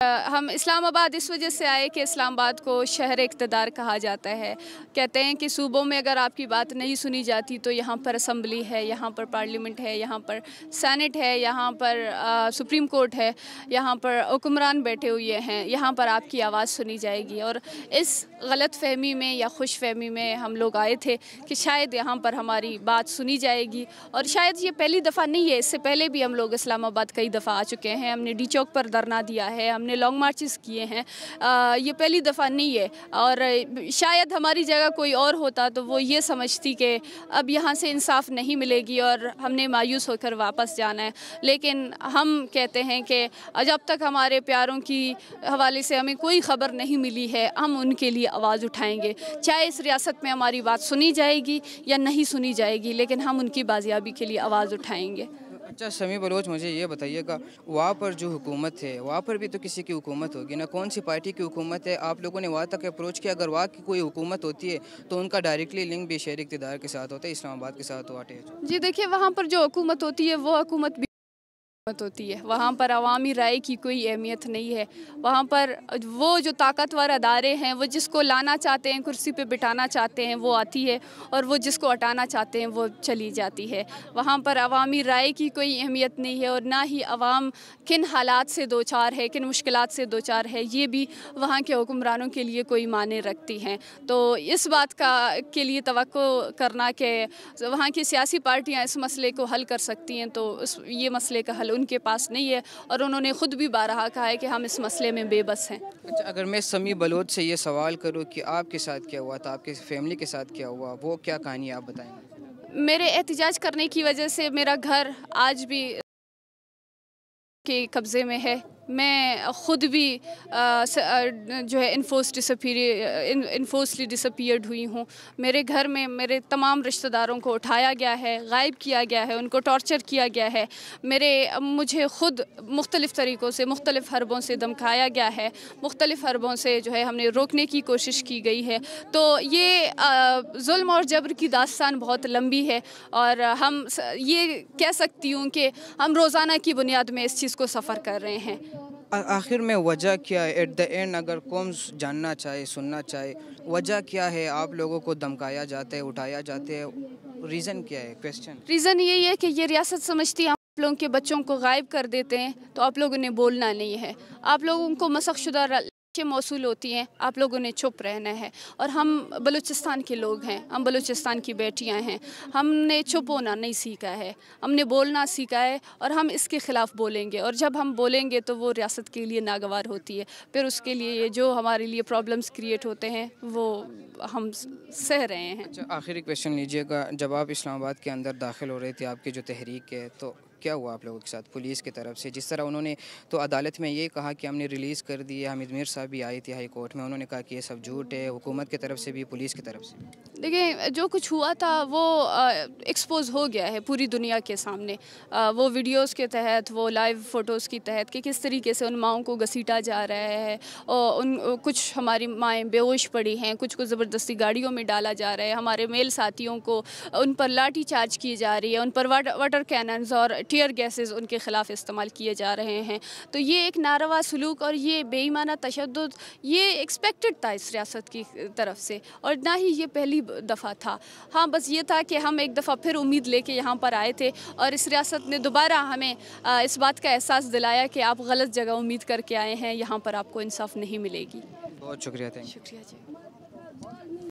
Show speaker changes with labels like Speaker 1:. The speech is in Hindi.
Speaker 1: हम इस्लामाबाद इस वजह से आए कि इस्लामाबाद को शहर इक़्तिदार कहा जाता है। कहते हैं कि सूबों में अगर आपकी बात नहीं सुनी जाती तो यहाँ पर असम्बली है, यहाँ पर पार्लियामेंट है, यहाँ पर सेनेट है, यहाँ पर सुप्रीम कोर्ट है, यहाँ पर हुक्मरान बैठे हुए हैं, यहाँ पर आपकी आवाज़ सुनी जाएगी। और इस गलत फहमी में या खुश फहमी में हम लोग आए थे कि शायद यहाँ पर हमारी बात सुनी जाएगी। और शायद ये पहली दफ़ा नहीं है, इससे पहले भी हम लोग इस्लामाबाद कई दफ़ा आ चुके हैं। हमने डी चौक पर धरना दिया है, हमने लॉन्ग मार्चेस किए हैं। ये पहली दफ़ा नहीं है। और शायद हमारी जगह कोई और होता तो वो ये समझती कि अब यहाँ से इंसाफ नहीं मिलेगी और हमने मायूस होकर वापस जाना है। लेकिन हम कहते हैं कि जब तक हमारे प्यारों की हवाले से हमें कोई ख़बर नहीं मिली है, हम उनके लिए आवाज़ उठाएंगे। चाहे इस रियासत में हमारी बात सुनी जाएगी या नहीं सुनी जाएगी, लेकिन हम उनकी बाजियाबी के लिए आवाज़ उठाएंगे।
Speaker 2: अच्छा समी बलोच, मुझे ये बताइएगा, वहाँ पर जो हुकूमत है वहाँ पर भी तो किसी की हुकूमत होगी ना? कौन सी पार्टी की हुकूमत है? आप लोगों ने वहाँ तक अप्रोच किया? अगर वहाँ की कोई हुकूमत होती है तो उनका डायरेक्टली लिंक भी शहर इक़्तिदार के साथ होता है, इस्लामाबाद के साथ हुआ है।
Speaker 1: जी देखिए, वहाँ पर जो हुकूमत होती है वो हुकूमत होती है। वहाँ पर अवामी राय की कोई अहमियत नहीं है। वहाँ पर वो जो ताकतवर अदारे हैं, वो जिसको लाना चाहते हैं, कुर्सी पे बिठाना चाहते हैं, वो आती है, और वो जिसको हटाना चाहते हैं वो चली जाती है। वहाँ पर अवामी राय की कोई अहमियत नहीं है, और ना ही अवाम किन हालात से दो चार है, किन मुश्किलात से दो चार है, ये भी वहाँ के हुक्मरानों के लिए कोई माने रखती हैं। तो इस बात के लिए तवक्को करना कि वहाँ की सियासी पार्टियाँ इस मसले को हल कर सकती हैं, तो ये मसले का हल उनके पास नहीं है। और उन्होंने खुद भी बारहा कहा है कि हम इस मसले में बेबस हैं।
Speaker 2: अच्छा, अगर मैं समी बलोच से ये सवाल करूं कि आपके साथ क्या हुआ था, आपके फैमिली के साथ क्या हुआ, वो क्या कहानी आप बताएंगे?
Speaker 1: मेरे एहतिजाज करने की वजह से मेरा घर आज भी के कब्ज़े में है। मैं ख़ुद भी जो है इन्फोर्सली डिसअपीयर्ड हुई हूँ। मेरे घर में मेरे तमाम रिश्तेदारों को उठाया गया है, गायब किया गया है, उनको टॉर्चर किया गया है। मुझे ख़ुद मुख्तलिफ़ तरीक़ों से, मुख्तलिफ़ हरबों से धमकाया गया है, मुख्तलिफ़ हरबों से जो है हमने रोकने की कोशिश की गई है। तो ये जुल्म और जबर की दास्तान बहुत लंबी है, और हम ये कह सकती हूँ कि हम रोज़ाना की बुनियाद में इस चीज़ को सफ़र कर रहे हैं।
Speaker 2: आखिर में वजह क्या है? एट द एंड अगर कौन जानना चाहे, सुनना चाहे, वजह क्या है? आप लोगों को धमकाया जाता है, उठाया जाता है, रीज़न क्या है? क्वेश्चन
Speaker 1: रीज़न यही है कि ये रियासत समझती है आप लोगों के बच्चों को गायब कर देते हैं तो आप लोगों ने बोलना नहीं है, आप लोगों को मशक़शुदा मौसूल होती हैं, आप लोगों ने चुप रहना है। और हम बलूचिस्तान के लोग हैं, हम बलूचिस्तान की बेटियां हैं, हमने चुप होना नहीं सीखा है, हमने बोलना सीखा है, और हम इसके ख़िलाफ़ बोलेंगे। और जब हम बोलेंगे तो वो रियासत के लिए नागवार होती है, फिर उसके लिए जो हमारे लिए प्रॉब्लम्स क्रिएट होते हैं वो हम सह रहे हैं।
Speaker 2: अच्छा, आखिरी क्वेश्चन लीजिएगा, जब आप इस्लामाबाद के अंदर दाखिल हो रहे थे, आपकी जो तहरीक है, तो क्या हुआ आप लोगों के साथ पुलिस की तरफ से? जिस तरह उन्होंने तो अदालत में ये कहा कि हमने रिलीज़ कर दिया, हामिद मीर साहब भी आए थे हाई कोर्ट में, उन्होंने कहा कि ये सब झूठ है, हुकूमत की तरफ से भी, पुलिस की तरफ से।
Speaker 1: देखिए, जो कुछ हुआ था वो एक्सपोज हो गया है पूरी दुनिया के सामने। वो वीडियोस के तहत, वो लाइव फ़ोटोज़ की तहत कि किस तरीके से उन माओं को घसीटा जा रहा है, और कुछ हमारी माएँ बेहोश पड़ी हैं, कुछ को ज़बरदस्ती गाड़ियों में डाला जा रहा है, हमारे मेल साथियों को उन पर लाठी चार्ज की जा रही है, उन पर वाटर कैनन्स और टीयर गैसेस उनके ख़िलाफ़ इस्तेमाल किए जा रहे हैं। तो ये एक नारवा सलूक और ये बेईमाना तशद्दुद ये एक्सपेक्टेड था इस रियासत की तरफ से, और ना ही ये पहली दफ़ा था। हाँ, बस ये था कि हम एक दफ़ा फिर उम्मीद लेके यहाँ पर आए थे, और इस रियासत ने दोबारा हमें इस बात का एहसास दिलाया कि आप गलत जगह उम्मीद करके आए हैं, यहाँ पर आपको इंसाफ नहीं मिलेगी।
Speaker 2: बहुत शुक्रिया,
Speaker 1: शुक्रिया जी।